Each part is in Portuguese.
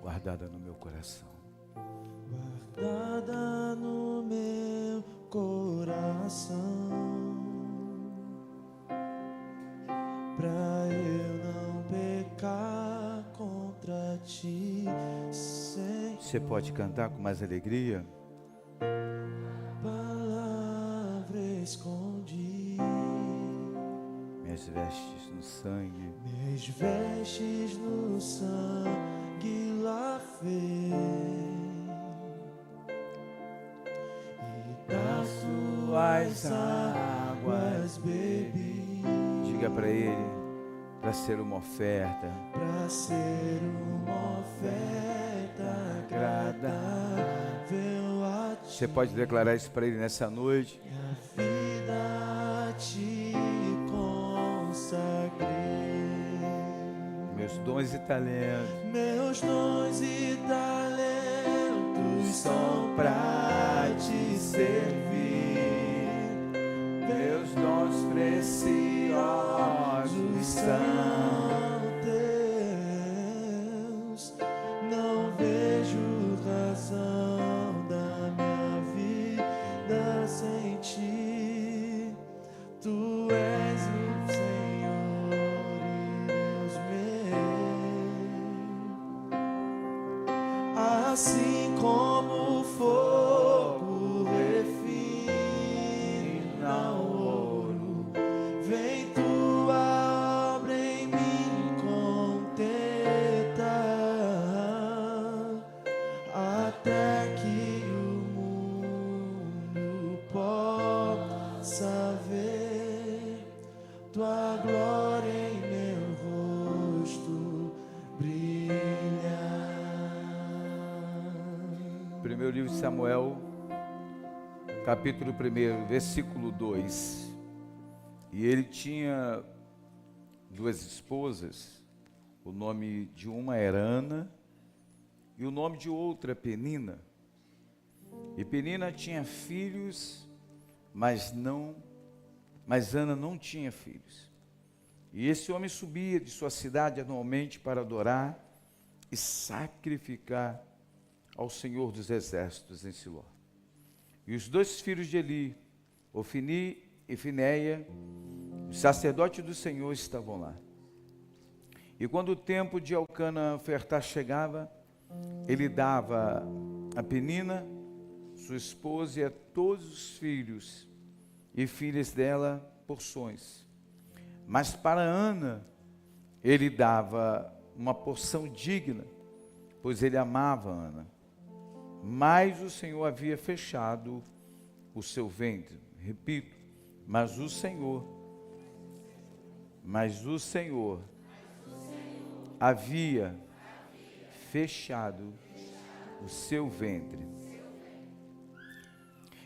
guardada no meu coração. Guardada no meu coração, pra eu não pecar contra ti, Senhor. Você pode cantar com mais alegria? Palavra escondi, Minhas vestes no sangue, minhas vestes no sangue lavei, e das tuas águas bebi. diga para Ele, para ser uma oferta, Pra ser uma oferta agradável a ti, você pode declarar isso para Ele nessa noite. minha vida a ti consagrei. Meus dons e talentos, Meus dons e talentos são pra te servir. meus dons preciosos São teus, não vejo razão da minha vida sem ti. Tu és o Senhor e Deus meu. Assim como o fogo refina o ouro, vem tua obra em mim contentar, até que o mundo possa ver tua glória em meu rosto brilhar. Primeiro livro de Samuel, capítulo 1, versículo 2. E ele tinha duas esposas, o nome de uma era Ana e o nome de outra Penina. E Penina tinha filhos, mas Ana não tinha filhos. E esse homem subia de sua cidade anualmente para adorar e sacrificar ao Senhor dos Exércitos em Siló. E os dois filhos de Eli, Ofni e Finéia, os sacerdotes do Senhor, estavam lá. E quando o tempo de Elcana ofertar chegava, ele dava a Penina, sua esposa, e a todos os filhos e filhas dela porções. Mas para Ana, ele dava uma porção digna, pois ele amava Ana. Mas o Senhor havia fechado o seu ventre. Repito, mas o Senhor havia fechado o seu ventre.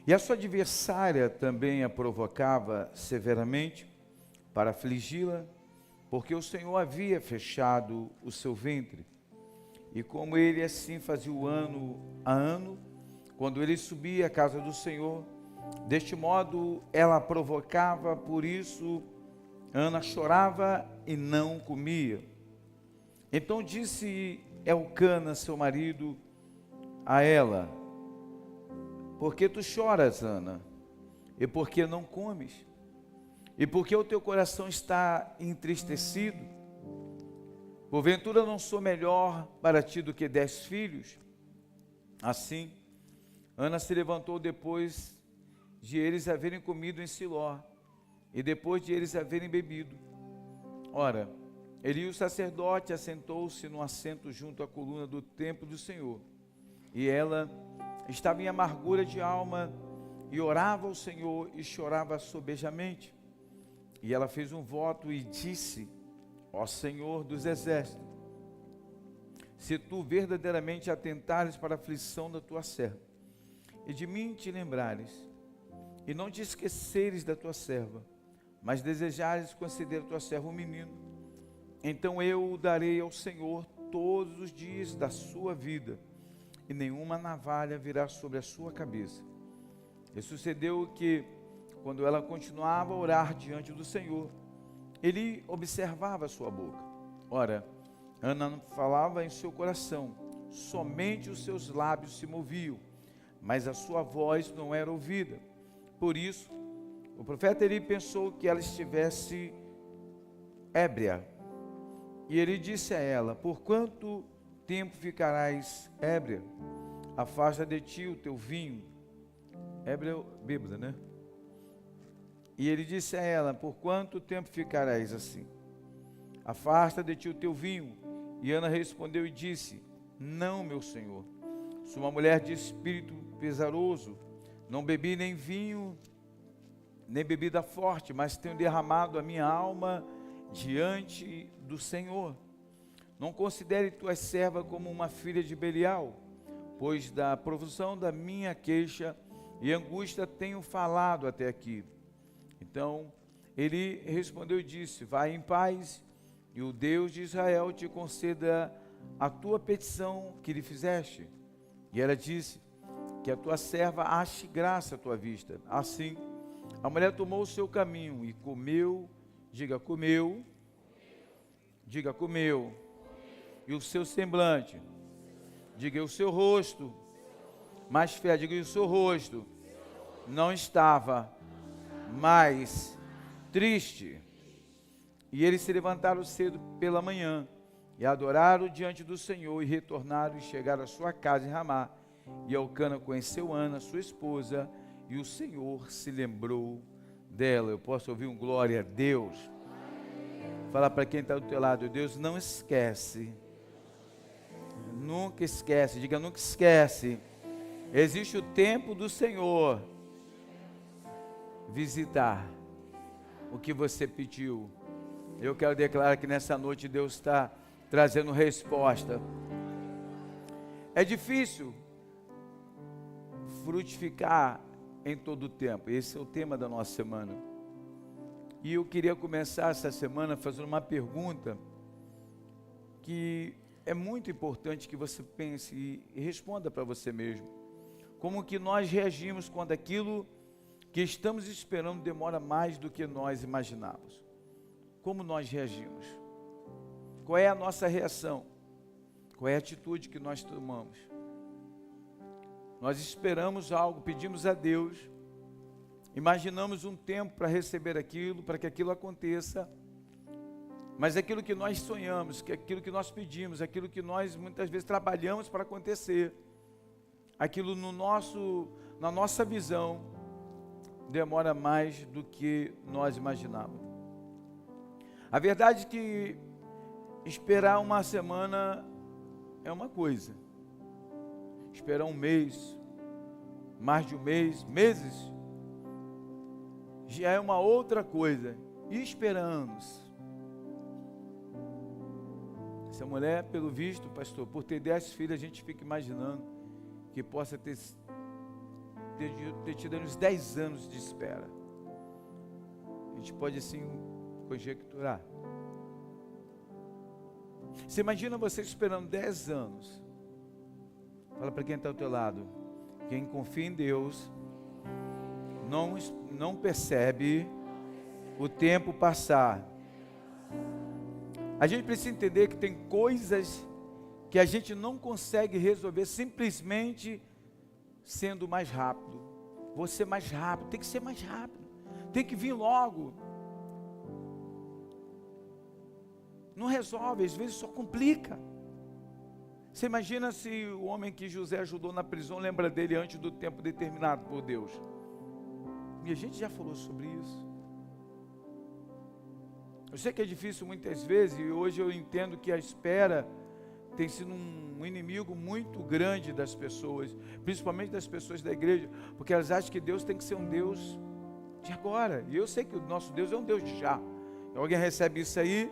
E a sua adversária também a provocava severamente para afligi-la, porque o Senhor havia fechado o seu ventre. E como ele assim fazia o ano a ano, quando ele subia à casa do Senhor, deste modo ela a provocava, por isso Ana chorava e não comia. Então disse Elcana, seu marido, a ela: por que tu choras, Ana? E por que não comes? E por que o teu coração está entristecido? Porventura não sou melhor para ti do que 10 filhos? Assim, Ana se levantou depois de eles haverem comido em Siló, e depois de eles haverem bebido. Ora, Eli, o sacerdote, assentou-se no assento junto à coluna do templo do Senhor. E ela estava em amargura de alma, e orava ao Senhor, e chorava sobejamente. E ela fez um voto e disse: ó Senhor dos exércitos, se tu verdadeiramente atentares para a aflição da tua serva, e de mim te lembrares, e não te esqueceres da tua serva, mas desejares conceder a tua serva um menino, então eu o darei ao Senhor todos os dias da sua vida, e nenhuma navalha virá sobre a sua cabeça. E sucedeu que, quando ela continuava a orar diante do Senhor, ele observava a sua boca. Ora, Ana falava em seu coração: somente os seus lábios se moviam, mas a sua voz não era ouvida. Por isso, o profeta Eli pensou que ela estivesse ébria. E ele disse a ela: por quanto tempo ficarás ébria? Afasta de ti o teu vinho. Ébria é bêbada, né? E ele disse a ela: por quanto tempo ficarás assim? Afasta de ti o teu vinho. E Ana respondeu e disse: não, meu senhor, sou uma mulher de espírito pesaroso, não bebi nem vinho, nem bebida forte, mas tenho derramado a minha alma diante do Senhor. Não considere tua serva como uma filha de Belial, pois da profusão da minha queixa e angústia tenho falado até aqui. Então ele respondeu e disse: vai em paz, e o Deus de Israel te conceda a tua petição que lhe fizeste. E ela disse: que a tua serva ache graça à tua vista. Assim, a mulher tomou o seu caminho e comeu, diga comeu, e o seu semblante, diga e o seu rosto, mais fé, diga e o seu rosto, não estava mais triste. E eles se levantaram cedo pela manhã, e adoraram diante do Senhor, e retornaram e chegaram à sua casa em Ramá. E Elcana conheceu Ana, sua esposa, e o Senhor se lembrou dela. Eu posso ouvir um glória a Deus? Fala para quem está do teu lado: Deus não esquece, nunca esquece, diga nunca esquece. Existe o tempo do Senhor visitar o que você pediu. Eu quero declarar que nessa noite Deus está trazendo resposta. É difícil frutificar em todo o tempo. Esse é o tema da nossa semana. E eu queria começar essa semana fazendo uma pergunta que é muito importante que você pense e responda para você mesmo. Como que nós reagimos quando aquilo que estamos esperando demora mais do que nós imaginávamos? Como nós reagimos? Qual é a nossa reação? Qual é a atitude que nós tomamos? Nós esperamos algo, pedimos a Deus, imaginamos um tempo para receber aquilo, para que aquilo aconteça, mas aquilo que nós sonhamos, que aquilo que nós pedimos, aquilo que nós muitas vezes trabalhamos para acontecer, aquilo na nossa visão, demora mais do que nós imaginávamos. A verdade é que esperar uma semana é uma coisa, esperar um mês, mais de um mês, meses, já é uma outra coisa. E esperar anos. Essa mulher, pelo visto, pastor, por ter 10 filhos, a gente fica imaginando que possa ter tido uns 10 anos de espera. A gente pode assim conjecturar. Você imagina você esperando 10 anos. Fala para quem está ao teu lado: quem confia em Deus não percebe o tempo passar. A gente precisa entender que tem coisas que a gente não consegue resolver simplesmente sendo mais rápido. Vou ser mais rápido, tem que ser mais rápido, tem que vir logo. Não resolve, às vezes só complica. Você imagina se o homem que José ajudou na prisão lembra dele antes do tempo determinado por Deus. E a gente já falou sobre isso. Eu sei que é difícil muitas vezes, e hoje eu entendo que a espera tem sido um inimigo muito grande das pessoas, principalmente das pessoas da igreja, porque elas acham que Deus tem que ser um Deus de agora. E eu sei que o nosso Deus é um Deus de já. Alguém recebe isso aí?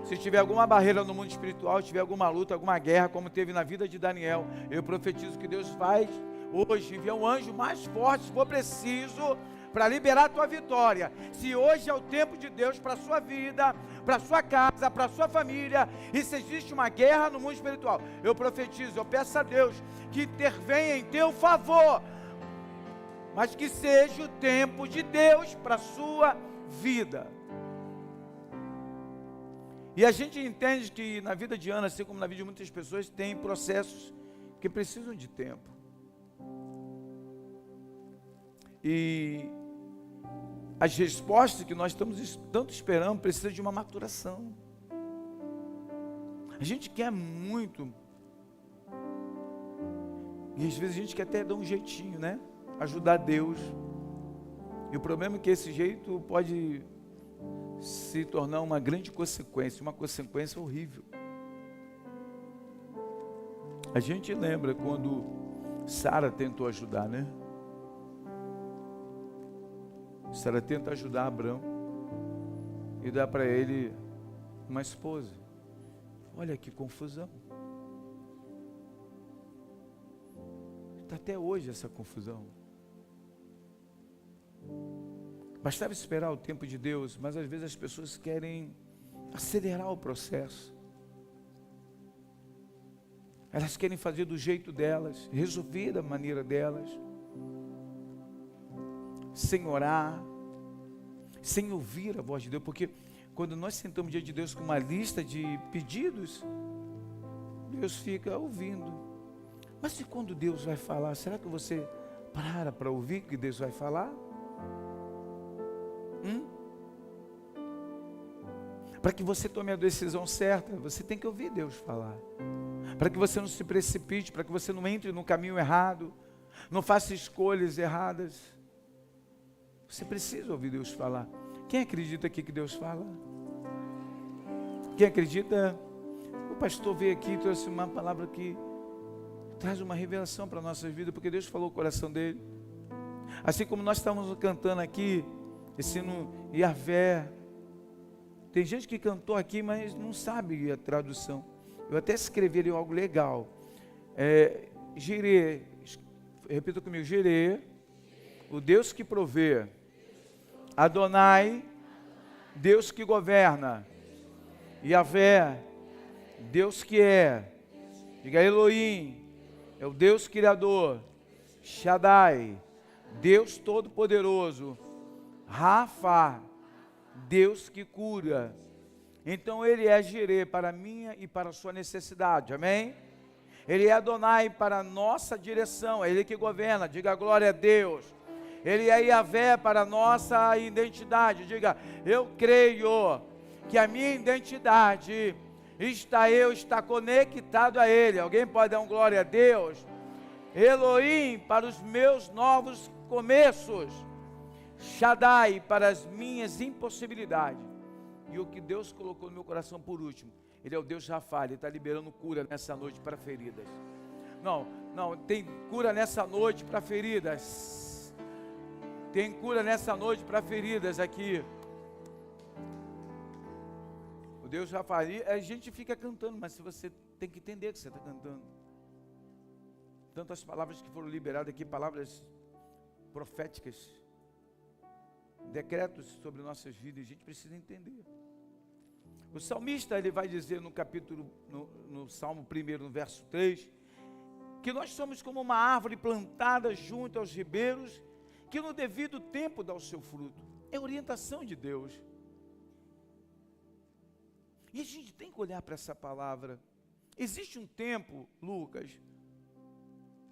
Se tiver alguma barreira no mundo espiritual, tiver alguma luta, alguma guerra, como teve na vida de Daniel, eu profetizo que Deus faz hoje, enviar um anjo mais forte, se for preciso, para liberar a tua vitória. Se hoje é o tempo de Deus para a sua vida, para a sua casa, para a sua família, e se existe uma guerra no mundo espiritual, eu profetizo, eu peço a Deus que intervenha em teu favor, mas que seja o tempo de Deus para a sua vida. E a gente entende que na vida de Ana, assim como na vida de muitas pessoas, tem processos que precisam de tempo. E as respostas que nós estamos tanto esperando precisam de uma maturação. A gente quer muito, e às vezes a gente quer até dar um jeitinho, né? Ajudar Deus. E o problema é que esse jeito pode se tornar uma grande consequência, uma consequência horrível. A gente lembra quando Sara tentou ajudar, né? Sara tenta ajudar Abrão e dá para ele uma esposa. Olha que confusão. Está até hoje essa confusão. Bastava esperar o tempo de Deus, mas às vezes as pessoas querem acelerar o processo. Elas querem fazer do jeito delas, resolver da maneira delas, sem orar, sem ouvir a voz de Deus, porque quando nós sentamos diante de Deus com uma lista de pedidos, Deus fica ouvindo. Mas e quando Deus vai falar, será que você para ouvir o que Deus vai falar? Para que você tome a decisão certa, você tem que ouvir Deus falar. Para que você não se precipite, para que você não entre no caminho errado, não faça escolhas erradas. Você precisa ouvir Deus falar. Quem acredita aqui que Deus fala? Quem acredita? O pastor veio aqui e trouxe uma palavra que traz uma revelação para a nossa vida, porque Deus falou o coração dele. Assim como nós estamos cantando aqui, esse hino Yahvé. Tem gente que cantou aqui, mas não sabe a tradução. Eu até escrevi ali algo legal. Jirê, repita comigo, Jirê, o Deus que provê. Adonai, Deus que governa. Yahvé, Deus que é. Diga Elohim, é o Deus criador. Shaddai, Deus todo-poderoso. Rafa, Deus que cura. Então ele é Jirê para a minha e para a sua necessidade, amém? Ele é Adonai para a nossa direção, é Ele que governa, diga glória a Deus. Ele é Yahvé para a nossa identidade, diga, eu creio que a minha identidade está conectado a Ele. Alguém pode dar um glória a Deus? Elohim para os meus novos começos. Shaddai para as minhas impossibilidades. E o que Deus colocou no meu coração por último, Ele é o Deus Rafa, Ele está liberando cura nessa noite para feridas. Não, tem cura nessa noite para feridas. Tem cura nessa noite para feridas aqui. O Deus Rafa, a gente fica cantando, mas se você tem que entender que você está cantando. Tantas palavras que foram liberadas aqui, palavras proféticas, decretos sobre nossas vidas, a gente precisa entender. O salmista, ele vai dizer no capítulo, no Salmo 1, no verso 3, que nós somos como uma árvore plantada junto aos ribeiros, que no devido tempo dá o seu fruto. É orientação de Deus. E a gente tem que olhar para essa palavra. Existe um tempo, Lucas,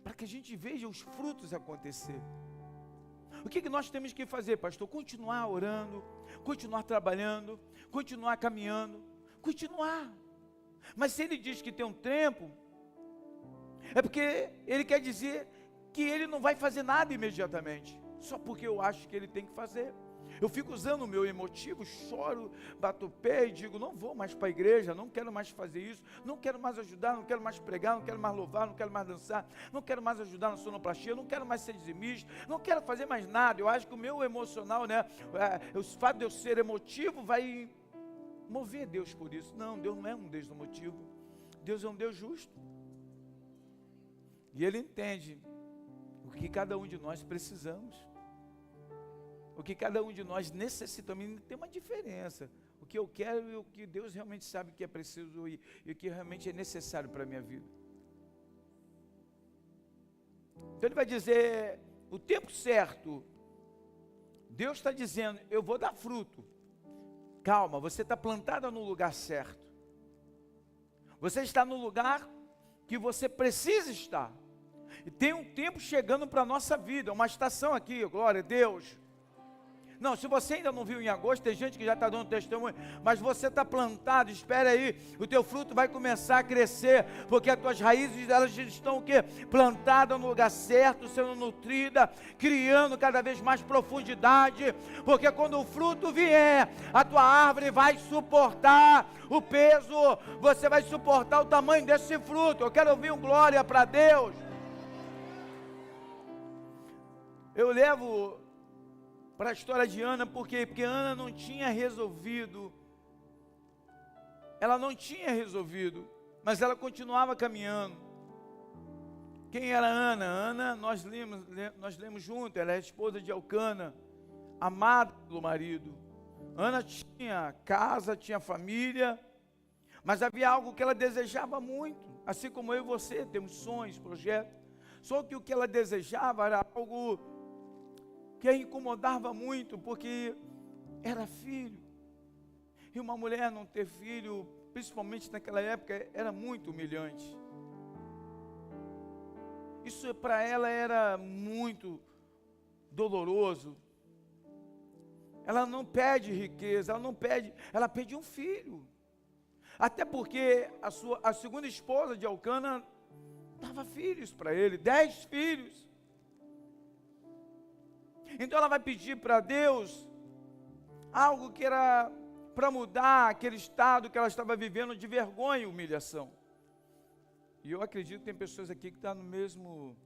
para que a gente veja os frutos acontecer. O que nós temos que fazer, pastor? Continuar orando, continuar trabalhando, continuar caminhando, continuar. Mas se ele diz que tem um tempo, é porque ele quer dizer que ele não vai fazer nada imediatamente, só porque eu acho que ele tem que fazer. Eu fico usando o meu emotivo, choro, bato o pé e digo, não vou mais para a igreja, não quero mais fazer isso, não quero mais ajudar, não quero mais pregar, não quero mais louvar, não quero mais dançar, não quero mais ajudar na sonoplastia, não quero mais ser dizimista, não quero fazer mais nada. Eu acho que o meu emocional, né, o fato de eu ser emotivo vai mover Deus por isso. Não, Deus não é um Deus emotivo, Deus é um Deus justo. E Ele entende o que cada um de nós precisamos. O que cada um de nós necessitamos. Tem uma diferença. O que eu quero e o que Deus realmente sabe que é preciso e o que realmente é necessário para a minha vida. Então Ele vai dizer, o tempo certo, Deus está dizendo, eu vou dar fruto. Calma, você está plantada no lugar certo. Você está no lugar que você precisa estar. E tem um tempo chegando para a nossa vida, uma estação aqui, glória a Deus. Não, se você ainda não viu em agosto, tem gente que já está dando testemunho, mas você está plantado, espera aí, o teu fruto vai começar a crescer, porque as tuas raízes, elas estão o quê? Plantadas no lugar certo, sendo nutrida, criando cada vez mais profundidade, porque quando o fruto vier, a tua árvore vai suportar o peso, você vai suportar o tamanho desse fruto. Eu quero ouvir um glória para Deus. Eu levo para a história de Ana, por quê? Porque Ana não tinha resolvido, mas ela continuava caminhando. Quem era Ana? Ana, nós lemos junto, ela é a esposa de Elcana, amada do marido. Ana tinha casa, tinha família, mas havia algo que ela desejava muito, assim como eu e você, temos sonhos, projetos, só que o que ela desejava era algo que a incomodava muito, porque era filho, e uma mulher não ter filho, principalmente naquela época, era muito humilhante. Isso para ela era muito doloroso. Ela não pede riqueza, ela pede um filho, até porque a segunda esposa de Elcana dava filhos para ele, 10 filhos. Então ela vai pedir para Deus algo que era para mudar aquele estado que ela estava vivendo de vergonha e humilhação. E eu acredito que tem pessoas aqui que estão no mesmo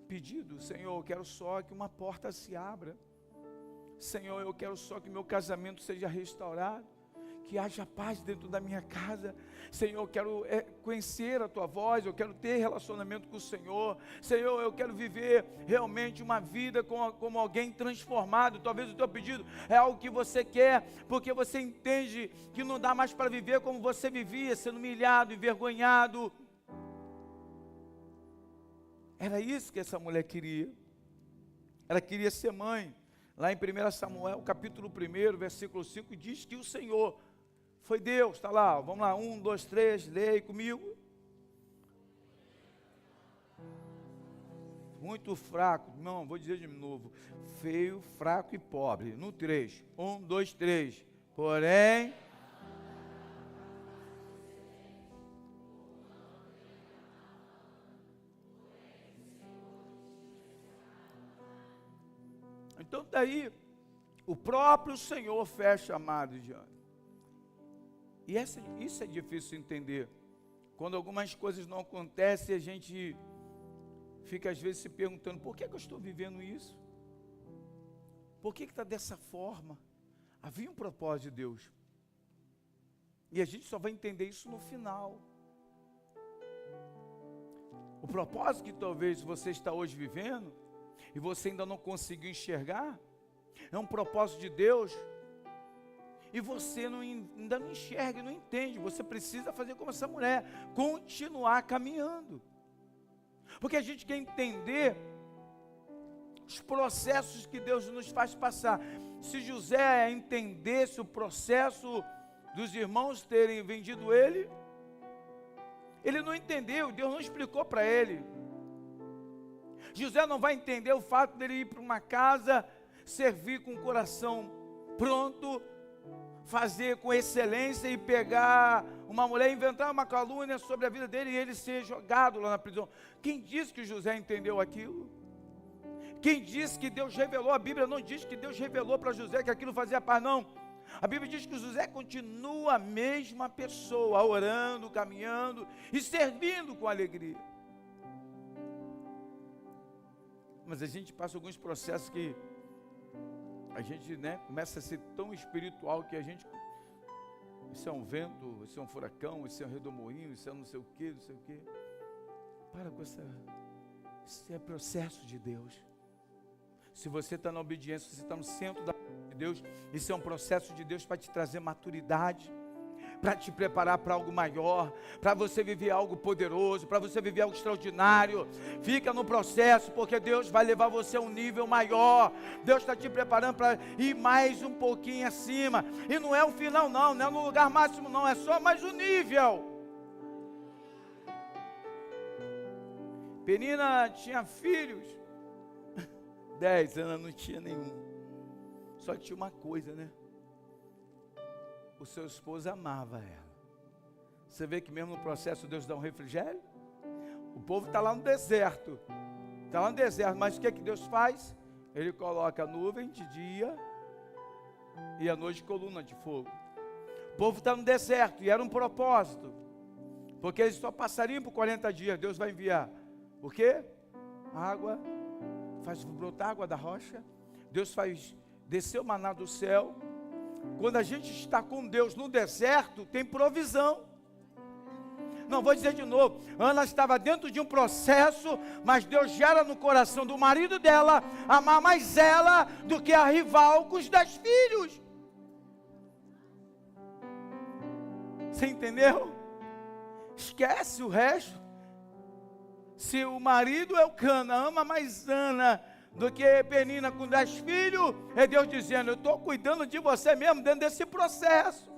pedido. Senhor, eu quero só que uma porta se abra. Senhor, eu quero só que meu casamento seja restaurado, que haja paz dentro da minha casa. Senhor, eu quero conhecer a Tua voz, eu quero ter relacionamento com o Senhor. Senhor, eu quero viver realmente uma vida como alguém transformado. Talvez o teu pedido é algo que você quer, porque você entende que não dá mais para viver como você vivia, sendo humilhado, envergonhado. Era isso que essa mulher queria. Ela queria ser mãe. Lá em 1 Samuel, capítulo 1, versículo 5, diz que o Senhor foi Deus, está lá, vamos lá, 1, 2, 3, leia comigo. Muito fraco, não, vou dizer de novo, feio, fraco e pobre, no 3, 1, 2, 3, porém, então daí, o próprio Senhor fecha, amado de Ana. E isso é difícil entender. Quando algumas coisas não acontecem, a gente fica às vezes se perguntando, por que eu estou vivendo isso? Por que está dessa forma? Havia um propósito de Deus. E a gente só vai entender isso no final. O propósito que talvez você está hoje vivendo, e você ainda não conseguiu enxergar, é um propósito de Deus, e você ainda não enxerga e não entende. Você precisa fazer como essa mulher, continuar caminhando, porque a gente quer entender os processos que Deus nos faz passar. Se José entendesse o processo dos irmãos terem vendido ele não entendeu, Deus não explicou para ele. José não vai entender o fato dele ir para uma casa, servir com o coração pronto, fazer com excelência e pegar uma mulher, inventar uma calúnia sobre a vida dele e ele ser jogado lá na prisão. Quem disse que José entendeu aquilo? Quem disse que Deus revelou? A Bíblia não diz que Deus revelou para José que aquilo fazia parte, não. A Bíblia diz que José continua a mesma pessoa, orando, caminhando e servindo com alegria. Mas a gente passa alguns processos que a gente, começa a ser tão espiritual que a gente, isso é um vento, isso é um furacão, isso é um redemoinho, isso é não sei o que, não sei o que. Para com isso é processo de Deus. Se você está na obediência, você está no centro da de Deus, isso é um processo de Deus para te trazer maturidade, para te preparar para algo maior, para você viver algo poderoso, para você viver algo extraordinário. Fica no processo, porque Deus vai levar você a um nível maior. Deus está te preparando para ir mais um pouquinho acima. E não é o final não, não é no lugar máximo não, é só mais um nível. Penina tinha filhos, 10, Ana não tinha nenhum. Só tinha uma coisa, né? O seu esposo amava ela. Você vê que mesmo no processo Deus dá um refrigério? O povo está lá no deserto. Está lá no deserto, mas o que Deus faz? Ele coloca a nuvem de dia e a noite coluna de fogo. O povo está no deserto e era um propósito. Porque eles só passariam por 40 dias. Deus vai enviar o quê? Água. Faz brotar água da rocha. Deus faz descer o maná do céu. Quando a gente está com Deus no deserto, tem provisão. Não, vou dizer de novo. Ana estava dentro de um processo, mas Deus gera no coração do marido dela amar mais ela do que a rival com os 10 filhos. Você entendeu? Esquece o resto. Se o marido é o Cana, ama mais Ana do que Penina com 10 filhos, é Deus dizendo, eu estou cuidando de você mesmo dentro desse processo.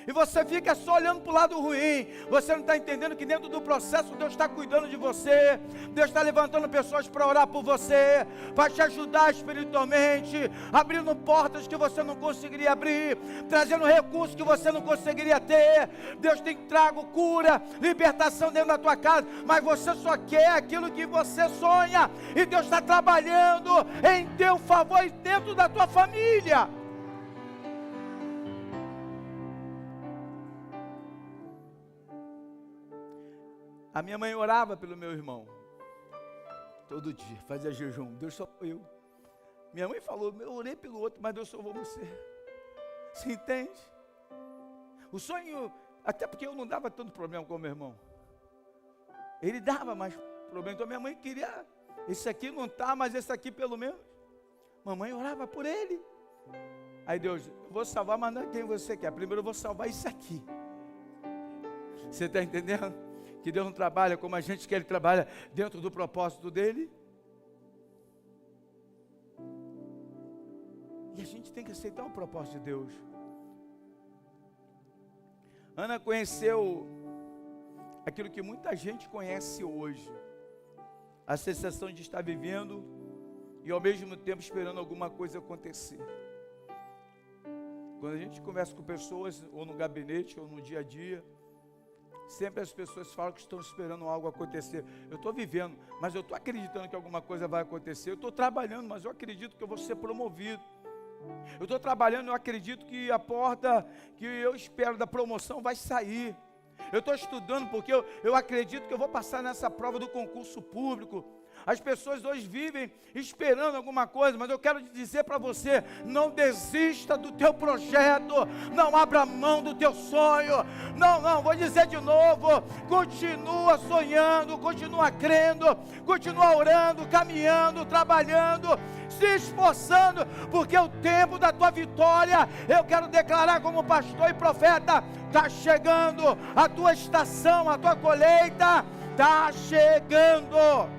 E você fica só olhando para o lado ruim. Você não está entendendo que dentro do processo Deus está cuidando de você. Deus está levantando pessoas para orar por você, para te ajudar espiritualmente, abrindo portas que você não conseguiria abrir, trazendo recursos que você não conseguiria ter. Deus tem trago cura, libertação dentro da tua casa, mas você só quer aquilo que você sonha. E Deus está trabalhando em teu favor e dentro da tua família. A minha mãe orava pelo meu irmão, todo dia, fazia jejum. Deus salvou eu. Minha mãe falou, eu orei pelo outro, mas Deus salvou você. Você entende? O sonho, até porque eu não dava tanto problema com o meu irmão. Ele dava mais problema, então minha mãe queria, esse aqui não está, mas esse aqui pelo menos. Mamãe orava por ele. Aí Deus, eu vou salvar, mas não é quem você quer. Primeiro eu vou salvar isso aqui. Você está entendendo? Que Deus não trabalha como a gente quer, Ele trabalha dentro do propósito dEle. E a gente tem que aceitar o propósito de Deus. Ana conheceu aquilo que muita gente conhece hoje. A sensação de estar vivendo e ao mesmo tempo esperando alguma coisa acontecer. Quando a gente conversa com pessoas, ou no gabinete, ou no dia a dia, sempre as pessoas falam que estão esperando algo acontecer. Eu estou vivendo, mas eu estou acreditando que alguma coisa vai acontecer. Eu estou trabalhando, mas eu acredito que eu vou ser promovido. Eu estou trabalhando, eu acredito que a porta que eu espero da promoção vai sair. Eu estou estudando porque eu acredito que eu vou passar nessa prova do concurso público. As pessoas hoje vivem esperando alguma coisa, mas eu quero dizer para você, não desista do teu projeto, não abra mão do teu sonho, não, vou dizer de novo, continua sonhando, continua crendo, continua orando, caminhando, trabalhando, se esforçando, porque o tempo da tua vitória, eu quero declarar como pastor e profeta, está chegando, a tua estação, a tua colheita está chegando.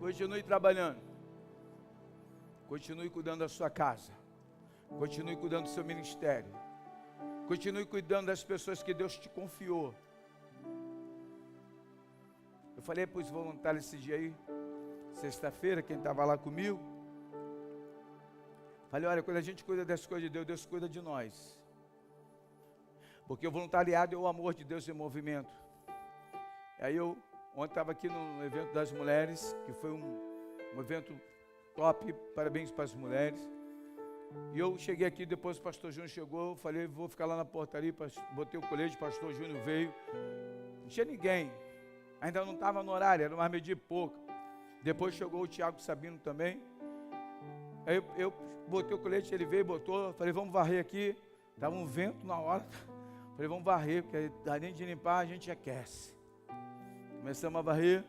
Continue trabalhando, continue cuidando da sua casa, continue cuidando do seu ministério, continue cuidando das pessoas que Deus te confiou. Eu falei para os voluntários esse dia aí, sexta-feira, quem estava lá comigo, falei, olha, quando a gente cuida das coisas de Deus, Deus cuida de nós, porque o voluntariado é o amor de Deus em movimento. Aí ontem estava aqui no evento das mulheres, que foi um evento top, parabéns para as mulheres. E eu cheguei aqui, depois o pastor Júnior chegou, falei, vou ficar lá na portaria, botei o colete, o pastor Júnior veio. Não tinha ninguém, ainda não estava no horário, era mais meio-dia e pouco. Depois chegou o Tiago Sabino também. Aí eu botei o colete, ele veio, botou, falei, vamos varrer aqui. Estava um vento na hora, falei, vamos varrer, porque além de limpar, a gente aquece. Começamos a varrer,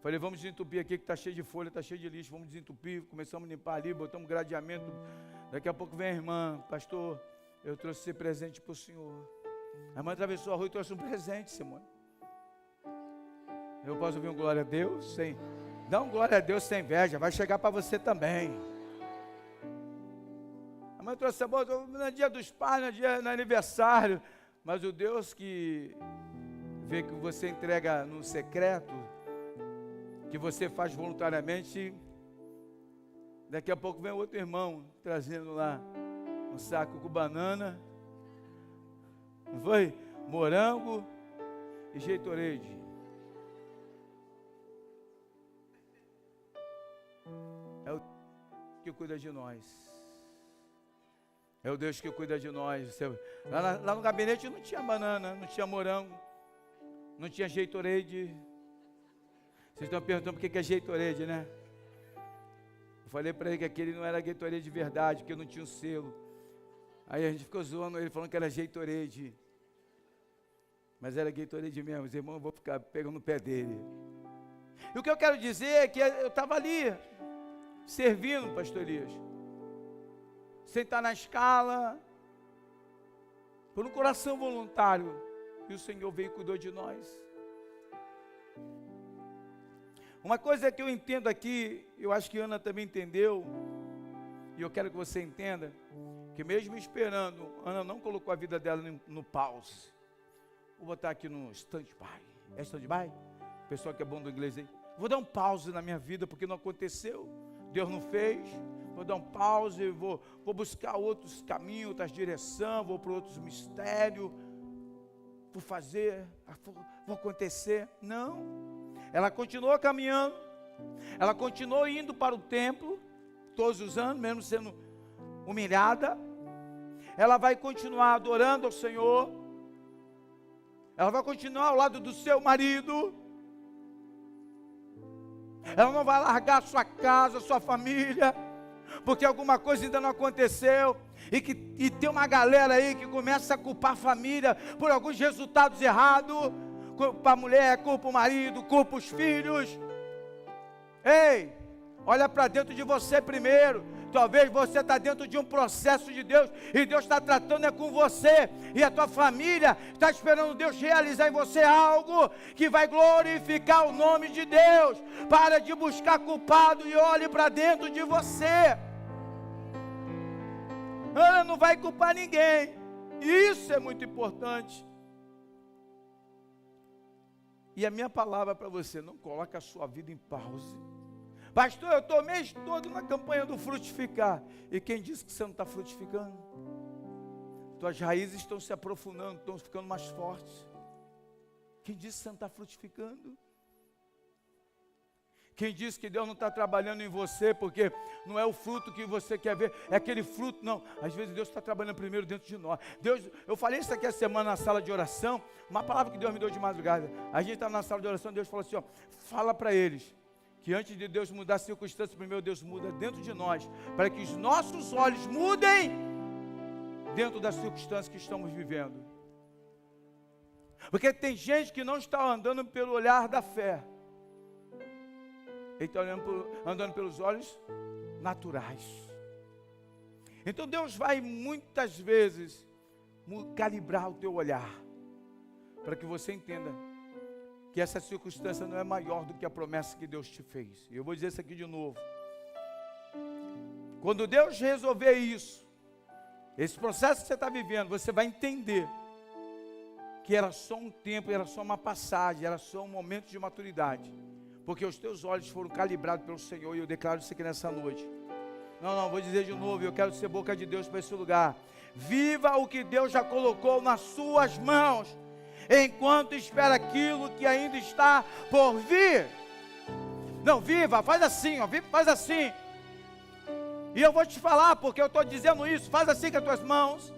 falei, vamos desentupir aqui que está cheio de folha, está cheio de lixo, vamos desentupir, começamos a limpar ali, botamos gradeamento Daqui a pouco vem a irmã, pastor, eu trouxe esse presente para o senhor. A irmã atravessou a rua e trouxe um presente, Simone. Eu posso ouvir um glória a Deus? Sem, dá um glória a Deus sem inveja, vai chegar para você também. A mãe trouxe a bolsa no dia dos pais, no aniversário. Mas o Deus que vê que você entrega no secreto, que você faz voluntariamente, daqui a pouco vem outro irmão trazendo lá um saco com banana, não foi? Morango e Gatorade. É o que cuida de nós. É o Deus que cuida de nós. Lá no gabinete não tinha banana, não tinha morango, não tinha Gatorade. Vocês estão perguntando por que é Gatorade, né? Eu falei para ele que aquele não era Gatorade de verdade, porque não tinha o selo. Aí a gente ficou zoando ele, falando que era Gatorade. Mas era Gatorade mesmo. Os irmãos, eu vou ficar pegando no pé dele. E o que eu quero dizer é que eu estava ali, servindo, pastor Elias, sem estar na escala, por um coração voluntário. E o Senhor veio e cuidou de nós. Uma coisa que eu entendo aqui, eu acho que Ana também entendeu, e eu quero que você entenda, que mesmo esperando, Ana não colocou a vida dela no pause. Vou botar aqui no stand-by. É stand-by? O pessoal que é bom do inglês aí. Vou dar um pause na minha vida, porque não aconteceu, Deus não fez. Vou dar um pause, vou buscar outros caminhos, outras direções, vou para outros mistérios, vou fazer, vou acontecer. Não. Ela continuou caminhando, ela continuou indo para o templo, todos os anos, mesmo sendo humilhada. Ela vai continuar adorando ao Senhor, ela vai continuar ao lado do seu marido, ela não vai largar sua casa, sua família, porque alguma coisa ainda não aconteceu, e tem uma galera aí que começa a culpar a família por alguns resultados errados. Culpa a mulher, culpa o marido, culpa os filhos. Ei, olha para dentro de você primeiro. Talvez você está dentro de um processo de Deus, e Deus está tratando com você, e a tua família está esperando Deus realizar em você algo que vai glorificar o nome de Deus. Para de buscar culpado e olhe para dentro de você. Ana não vai culpar ninguém. Isso é muito importante. E a minha palavra para você, não coloque a sua vida em pause. Pastor, eu estou o mês todo na campanha do frutificar. E quem disse que você não está frutificando? Tuas raízes estão se aprofundando, estão ficando mais fortes. Quem disse que você não está frutificando? Quem disse que Deus não está trabalhando em você, porque não é o fruto que você quer ver, é aquele fruto, não. Às vezes Deus está trabalhando primeiro dentro de nós. Deus, eu falei isso aqui a semana na sala de oração, uma palavra que Deus me deu de madrugada. A gente estava na sala de oração, Deus falou assim, ó, fala para eles, que antes de Deus mudar as circunstâncias, primeiro Deus muda dentro de nós, para que os nossos olhos mudem dentro das circunstâncias que estamos vivendo. Porque tem gente que não está andando pelo olhar da fé. Ele está andando pelos olhos naturais. Então Deus vai muitas vezes calibrar o teu olhar, para que você entenda que essa circunstância não é maior do que a promessa que Deus te fez. E eu vou dizer isso aqui de novo. Quando Deus resolver isso, esse processo que você está vivendo, você vai entender que era só um tempo, era só uma passagem, era só um momento de maturidade. Porque os teus olhos foram calibrados pelo Senhor, e eu declaro isso aqui nessa noite. Não, vou dizer de novo, eu quero ser boca de Deus para esse lugar. Viva o que Deus já colocou nas suas mãos, enquanto espera aquilo que ainda está por vir. Não, viva, faz assim, ó, viva, faz assim. E eu vou te falar, porque eu estou dizendo isso, faz assim com as tuas mãos.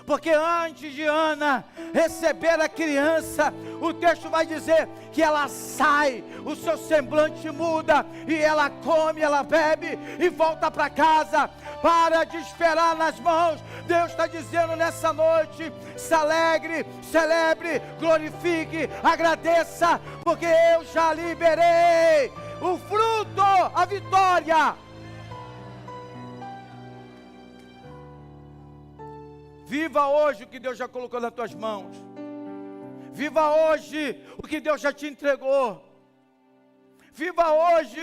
Porque antes de Ana receber a criança, o texto vai dizer que ela sai, o seu semblante muda, e ela come, ela bebe e volta para casa. Para de esperar nas mãos. Deus está dizendo nessa noite: se alegre, celebre, glorifique, agradeça, porque eu já liberei o fruto, a vitória. Viva hoje o que Deus já colocou nas tuas mãos. Viva hoje o que Deus já te entregou. Viva hoje.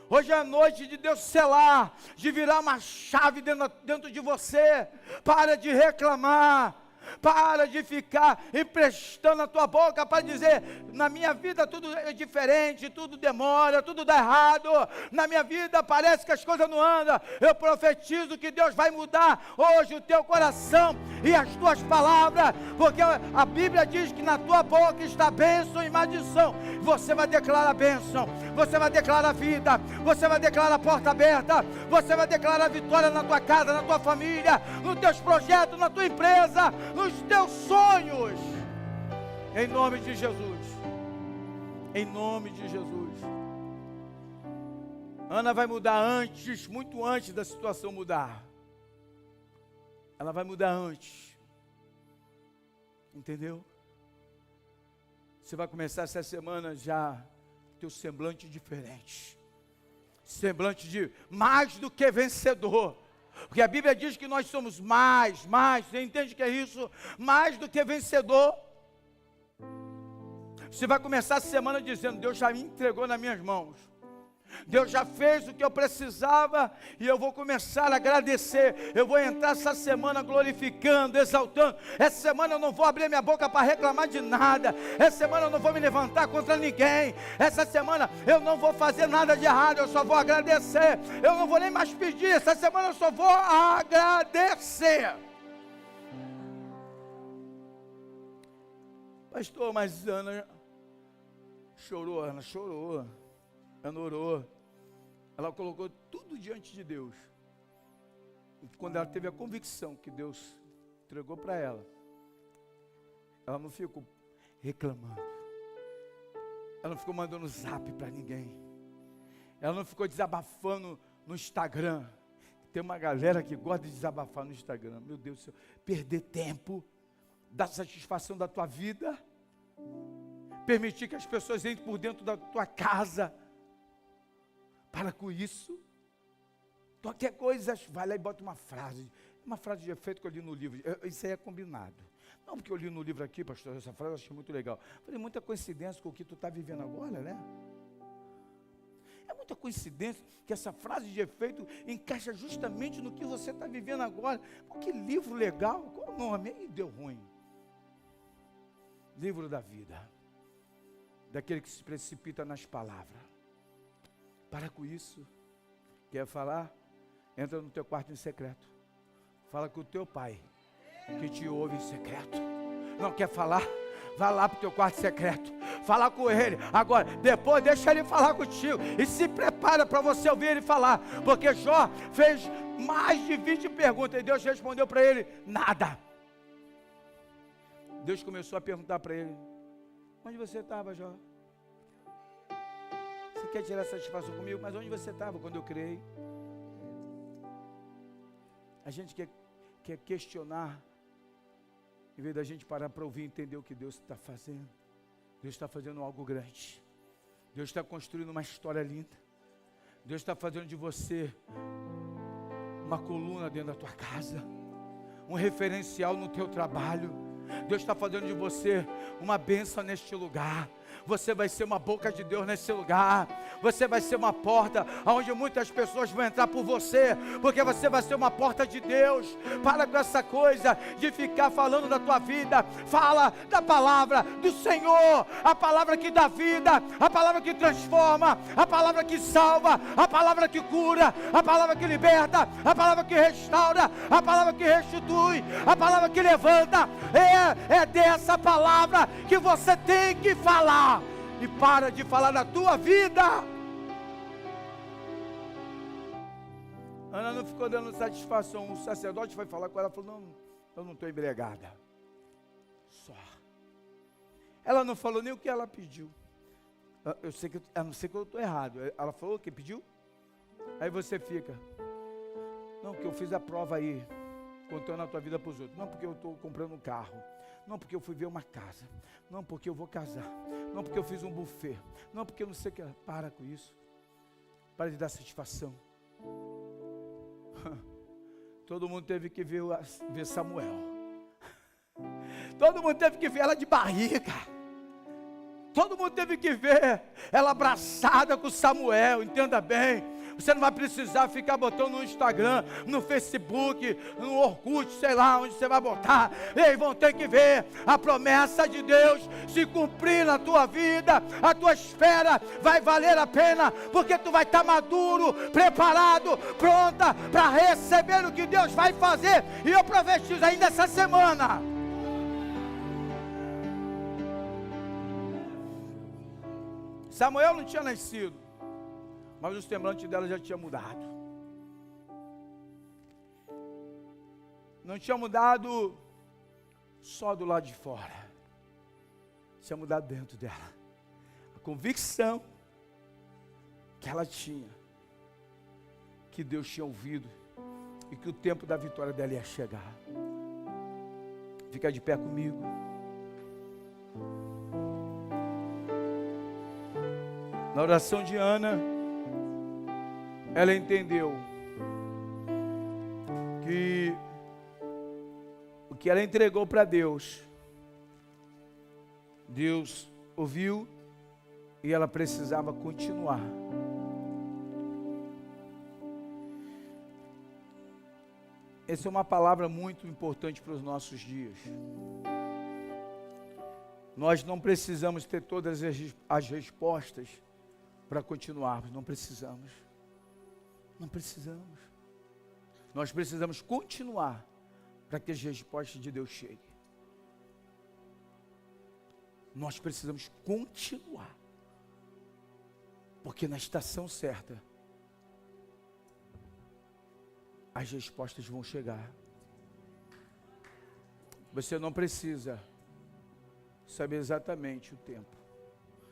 Hoje é a noite de Deus selar, de virar uma chave dentro de você. Para de reclamar. Para de ficar emprestando a tua boca para dizer: na minha vida tudo é diferente, tudo demora, tudo dá errado. Na minha vida parece que as coisas não andam. Eu profetizo que Deus vai mudar hoje o teu coração e as tuas palavras, porque a Bíblia diz que na tua boca está bênção e maldição. Você vai declarar bênção, você vai declarar vida, você vai declarar a porta aberta, você vai declarar vitória na tua casa, na tua família, nos teus projetos, na tua empresa, nos teus sonhos, em nome de Jesus. Em nome de Jesus. Ana vai mudar antes, muito antes da situação mudar. Ela vai mudar antes. Entendeu? Você vai começar essa semana já teu semblante diferente. Semblante de mais do que vencedor. Porque a Bíblia diz que nós somos mais, você entende que é isso? Mais do que vencedor. Você vai começar a semana dizendo: Deus já me entregou nas minhas mãos. Deus já fez o que eu precisava e eu vou começar a agradecer. Eu vou entrar essa semana glorificando, exaltando. Essa semana eu não vou abrir minha boca para reclamar de nada. Essa semana eu não vou me levantar contra ninguém. Essa semana eu não vou fazer nada de errado, eu só vou agradecer. Eu não vou nem mais pedir, essa semana eu só vou agradecer. Pastor, mas Ana chorou, Ana orou, ela colocou tudo diante de Deus. E quando ela teve a convicção que Deus entregou para ela, ela não ficou reclamando, ela não ficou mandando zap para ninguém, ela não ficou desabafando no Instagram. Tem uma galera que gosta de desabafar no Instagram. Meu Deus do céu, perder tempo, dar satisfação da tua vida, permitir que as pessoas entrem por dentro da tua casa. Para com isso. Qualquer coisa, vai lá e bota uma frase de efeito que eu li no livro. Isso aí é combinado. Não porque eu li no livro aqui, pastor, essa frase eu achei muito legal. Falei, muita coincidência com o que tu está vivendo agora, né? É muita coincidência que essa frase de efeito encaixa justamente no que você está vivendo agora. Pô, que livro legal. Qual o nome? Aí deu ruim. Livro da vida. Daquele que se precipita nas palavras. Para com isso. Quer falar? Entra no teu quarto em secreto. Fala com o teu pai, que te ouve em secreto. Não quer falar? Vai lá para o teu quarto secreto. Fala com ele. Agora, depois deixa ele falar contigo. E se prepara para você ouvir ele falar. Porque Jó fez mais de 20 perguntas. E Deus respondeu para ele: nada. Deus começou a perguntar para ele: onde você estava, Jó? Você quer tirar satisfação comigo? Mas onde você estava quando eu criei? A gente quer questionar, em vez da gente parar para ouvir e entender o que Deus está fazendo. Deus está fazendo algo grande. Deus está construindo uma história linda. Deus está fazendo de você uma coluna dentro da tua casa, um referencial no teu trabalho. Deus está fazendo de você uma bênção neste lugar. Você vai ser uma boca de Deus nesse lugar. Você vai ser uma porta onde muitas pessoas vão entrar por você, porque você vai ser uma porta de Deus. Para com essa coisa de ficar falando da tua vida. Fala da palavra do Senhor, a palavra que dá vida, a palavra que transforma, a palavra que salva, a palavra que cura, a palavra que liberta, a palavra que restaura, a palavra que restitui, a palavra que levanta. É dessa palavra que você tem que falar. E para de falar da tua vida. Ana não ficou dando satisfação. O sacerdote foi falar com ela, falou: não, eu não estou embriagada. Só. Ela não falou nem o que ela pediu. Eu não sei que eu estou errado. Ela falou o que pediu? Aí você fica: não, porque eu fiz a prova aí, contando a tua vida para os outros. Não, porque eu estou comprando um carro. Não, porque eu fui ver uma casa. Não, porque eu vou casar. Não, porque eu fiz um buffet. Não, porque eu não sei o que. Para com isso. Para de dar satisfação. Todo mundo teve que ver Samuel. Todo mundo teve que ver ela de barriga. Todo mundo teve que ver ela abraçada com Samuel. Entenda bem. Você não vai precisar ficar botando no Instagram, no Facebook, no Orkut, sei lá onde você vai botar. Eles vão ter que ver a promessa de Deus se cumprir na tua vida. A tua espera vai valer a pena, porque tu vai estar maduro, preparado, pronta para receber o que Deus vai fazer. E eu profetizo ainda essa semana. Samuel não tinha nascido, mas o semblante dela já tinha mudado. Não tinha mudado só do lado de fora, tinha mudado dentro dela. A convicção que ela tinha, que Deus tinha ouvido e que o tempo da vitória dela ia chegar. Fica de pé comigo. Na oração de Ana, ela entendeu que o que ela entregou para Deus, Deus ouviu e ela precisava continuar. Essa é uma palavra muito importante para os nossos dias. Nós não precisamos ter todas as respostas para continuarmos, não precisamos. Não precisamos. Nós precisamos continuar para que as respostas de Deus cheguem. Nós precisamos continuar. Porque na estação certa, as respostas vão chegar. Você não precisa saber exatamente o tempo.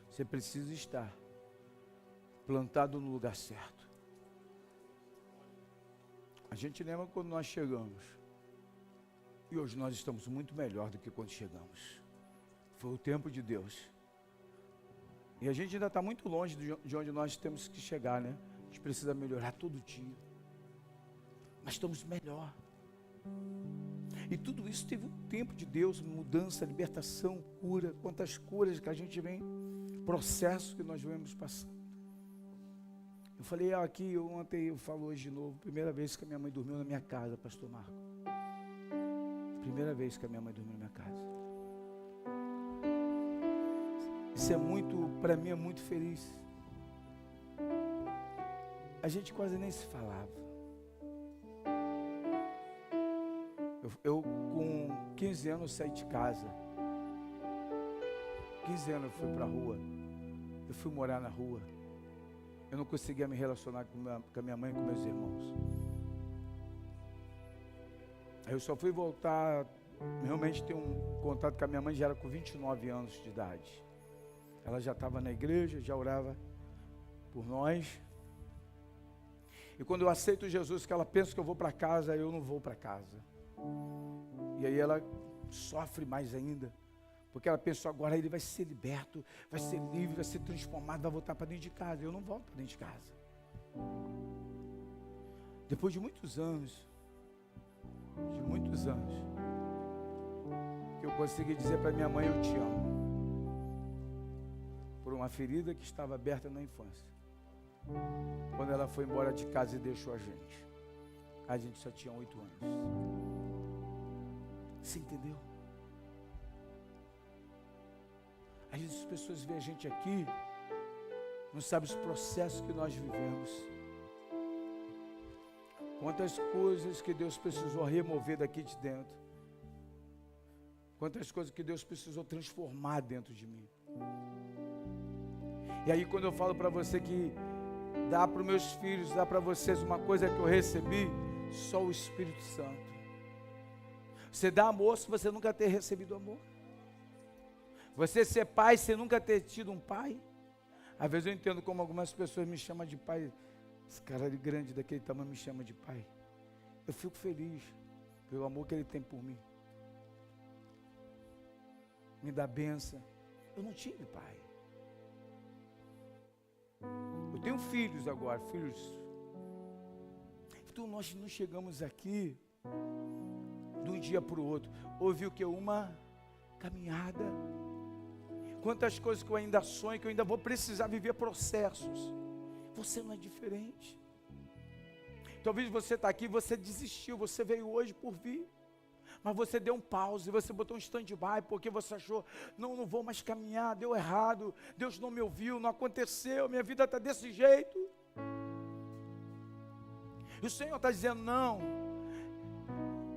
Você precisa estar plantado no lugar certo. A gente lembra quando nós chegamos. E hoje nós estamos muito melhor do que quando chegamos. Foi o tempo de Deus. E a gente ainda está muito longe de onde nós temos que chegar, né? A gente precisa melhorar todo dia. Mas estamos melhor. E tudo isso teve um tempo de Deus, mudança, libertação, cura. Quantas curas que a gente vem, processo que nós vemos passando. Eu falei aqui, ontem eu falo hoje de novo, primeira vez que a minha mãe dormiu na minha casa, pastor Marco. Primeira vez que a minha mãe dormiu na minha casa. Isso é muito, para mim é muito feliz. A gente quase nem se falava. Eu com 15 anos saí de casa. 15 anos eu fui para a rua. Eu fui morar na rua. Eu não conseguia me relacionar com a minha mãe e com meus irmãos. Aí eu só fui voltar, realmente ter um contato com a minha mãe, já era com 29 anos de idade. Ela já estava na igreja, já orava por nós. E quando eu aceito Jesus, que ela pensa que eu vou para casa, eu não vou para casa. E aí ela sofre mais ainda. Porque ela pensou, agora ele vai ser liberto, vai ser livre, vai ser transformado, vai voltar para dentro de casa. Eu não volto para dentro de casa. Depois de muitos anos, que eu consegui dizer para minha mãe, eu te amo. Por uma ferida que estava aberta na infância. Quando ela foi embora de casa e deixou a gente só tinha 8 anos. Você entendeu? Às vezes as pessoas veem a gente aqui, não sabem os processos que nós vivemos. Quantas coisas que Deus precisou remover daqui de dentro. Quantas coisas que Deus precisou transformar dentro de mim. E aí quando eu falo para você que dá para os meus filhos, dá para vocês uma coisa que eu recebi, só o Espírito Santo. Você dá amor se você nunca ter recebido amor. Você ser pai sem nunca ter tido um pai. Às vezes eu entendo como algumas pessoas me chamam de pai. Esse cara grande daquele tamanho me chama de pai. Eu fico feliz pelo amor que ele tem por mim. Me dá bênção. Eu não tive pai. Eu tenho filhos agora, filhos. Então nós não chegamos aqui de um dia para o outro. Houve o que? Uma caminhada. Quantas coisas que eu ainda sonho, que eu ainda vou precisar viver processos. Você não é diferente. Talvez você está aqui, você desistiu, você veio hoje por vir. Mas você deu um pause, você botou um stand-by, porque você achou, não vou mais caminhar, deu errado, Deus não me ouviu, não aconteceu, minha vida está desse jeito. E o Senhor está dizendo, não,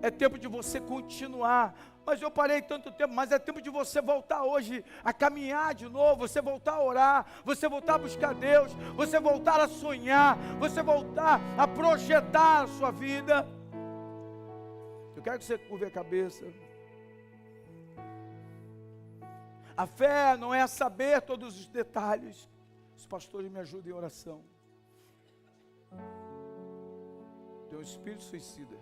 é tempo de você continuar. Mas eu parei tanto tempo, mas é tempo de você voltar hoje a caminhar de novo, você voltar a orar, você voltar a buscar Deus, você voltar a sonhar, você voltar a projetar a sua vida. Eu quero que você curve a cabeça. A fé não é saber todos os detalhes. Os pastores me ajudam em oração. Tem um espírito suicida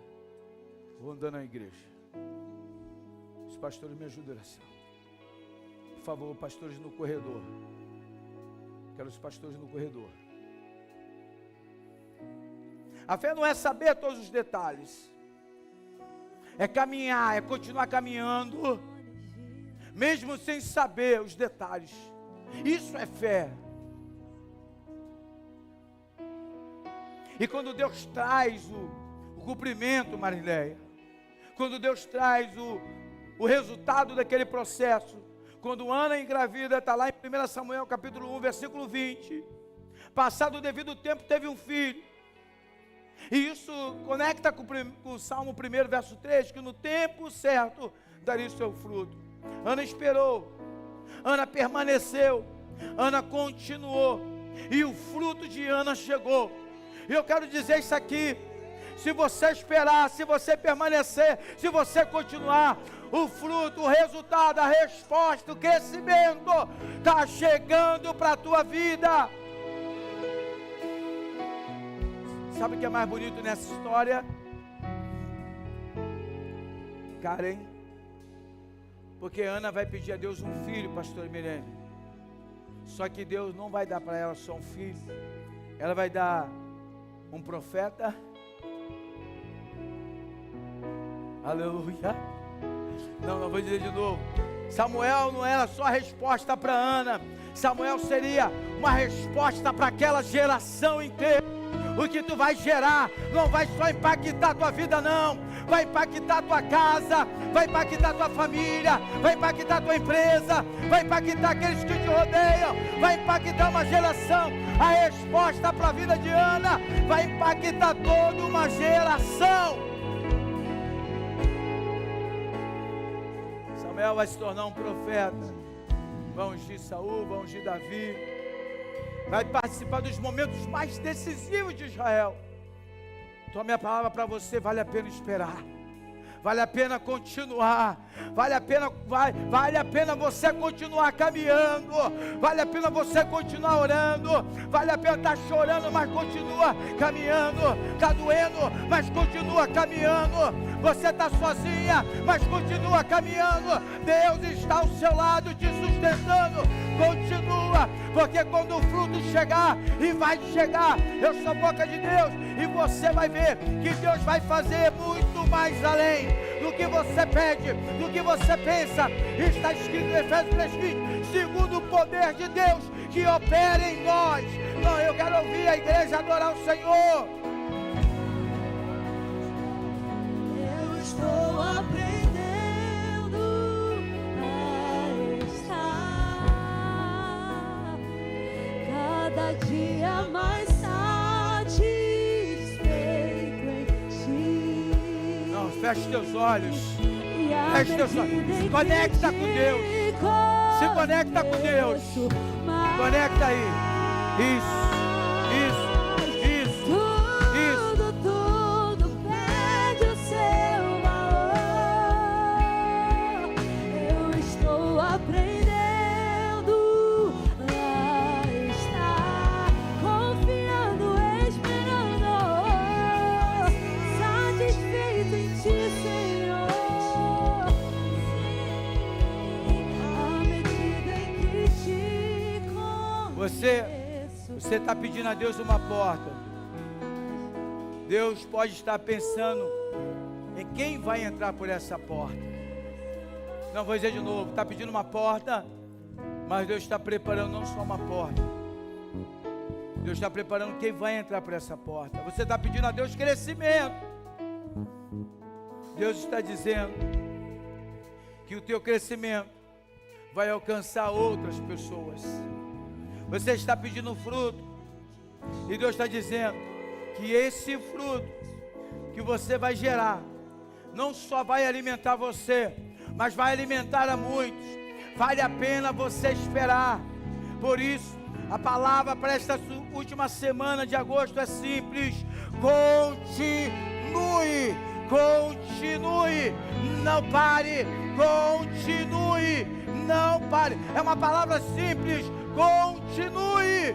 rondando a igreja. Os pastores me ajudam em oração. Por favor, pastores no corredor. Quero os pastores no corredor. A fé não é saber todos os detalhes. É caminhar, é continuar caminhando, mesmo sem saber os detalhes. Isso é fé. E quando Deus traz o cumprimento, Marileia, quando Deus traz o resultado daquele processo, quando Ana engravida, está lá em 1 Samuel capítulo 1, versículo 20, passado o devido tempo, teve um filho. E isso conecta com o Salmo 1, verso 3, que no tempo certo daria o seu fruto. Ana esperou, Ana permaneceu, Ana continuou, e o fruto de Ana chegou. E eu quero dizer isso aqui, se você esperar, se você permanecer, se você continuar, o fruto, o resultado, a resposta, o crescimento está chegando para a tua vida. Sabe o que é mais bonito nessa história? Karen, porque Ana vai pedir a Deus um filho, pastor Mirene. Só que Deus não vai dar para ela só um filho. Ela vai dar um profeta. Aleluia. Não vou dizer de novo. Samuel não era só a resposta para Ana. Samuel seria uma resposta para aquela geração inteira. O que tu vai gerar não vai só impactar a tua vida, não. Vai impactar a tua casa, vai impactar a tua família, vai impactar a tua empresa, vai impactar aqueles que te rodeiam, vai impactar uma geração. A resposta para a vida de Ana vai impactar toda uma geração. Samuel vai se tornar um profeta, vai ungir Saul, vai ungir Davi, vai participar dos momentos mais decisivos de Israel. Então a minha palavra para você: vale a pena esperar, vale a pena continuar, vale a pena você continuar caminhando, vale a pena você continuar orando, vale a pena estar chorando, mas continua caminhando, está doendo, mas continua caminhando, você está sozinha, mas continua caminhando, Deus está ao seu lado te sustentando, continua, porque quando o fruto chegar, e vai chegar, eu sou a boca de Deus, e você vai ver que Deus vai fazer muito mais além do que você pede, do que você pensa. Está escrito em Efésios 3:20, segundo o poder de Deus que opera em nós. Não, eu quero ouvir a igreja adorar o Senhor. Eu estou aprendendo a estar cada dia mais satisfeito em ti. Não, feche teus olhos, feche teus olhos, se conecta com Deus, se conecta com Deus, conecta aí, isso. Tudo perde o seu valor. Eu estou aprendendo a estar confiando, esperando, satisfeito em ti, Senhor. À medida em que te conheço. Você está pedindo a Deus uma porta. Deus pode estar pensando é quem vai entrar por essa porta. Não, vou dizer de novo, está pedindo uma porta, mas Deus está preparando não só uma porta. Deus está preparando quem vai entrar por essa porta. Você está pedindo a Deus crescimento. Deus está dizendo que o teu crescimento vai alcançar outras pessoas. Você está pedindo fruto, e Deus está dizendo que esse fruto que você vai gerar, não só vai alimentar você, mas vai alimentar a muitos. Vale a pena você esperar. Por isso, a palavra para esta última semana de agosto é simples: continue, continue, não pare, continue, não pare. É uma palavra simples: continue.